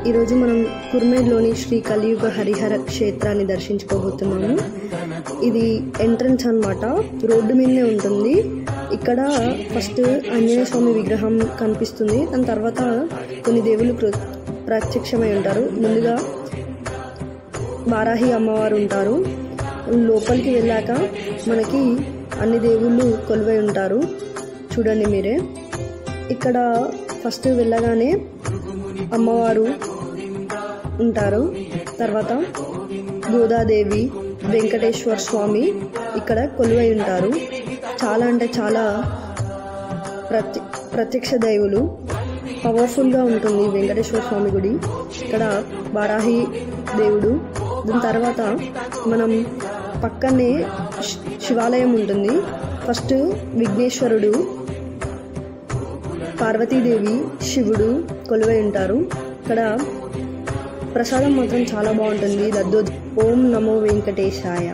ఈరోజు మనం కుర్మేడ్లోని శ్రీ కలియుగ హరిహర క్షేత్రాన్ని దర్శించుకోబోతున్నాము. ఇది ఎంట్రన్స్ అన్నమాట, రోడ్డు మీదనే ఉంటుంది. ఇక్కడ ఫస్ట్ ఆంజనేయ స్వామి విగ్రహం కనిపిస్తుంది, దాని తర్వాత కొన్ని దేవుళ్ళు ప్రత్యక్షమై ఉంటారు. ముందుగా వారాహి అమ్మవారు ఉంటారు. లోపలికి వెళ్ళాక మనకి అన్ని దేవుళ్ళు కొలువై ఉంటారు. చూడండి మీరే. ఇక్కడ ఫస్ట్ వెళ్ళగానే అమ్మవారు ఉంటారు, తర్వాత గోదాదేవి, వెంకటేశ్వర స్వామి ఇక్కడ కొలువై ఉంటారు. చాలా అంటే చాలా ప్రత్యక్ష దైవులు, పవర్ఫుల్గా ఉంటుంది వెంకటేశ్వర స్వామి గుడి. ఇక్కడ వారాహి దేవుడు. దాని తర్వాత మనం పక్కనే శివాలయం ఉంటుంది. ఫస్ట్ విఘ్నేశ్వరుడు, పార్వతీదేవి, శివుడు కొలువై ఉంటారు. ఇక్కడ ప్రసాదం మాత్రం చాలా బాగుంటుంది. దద్దోజనం. ఓం నమో వెంకటేశాయ.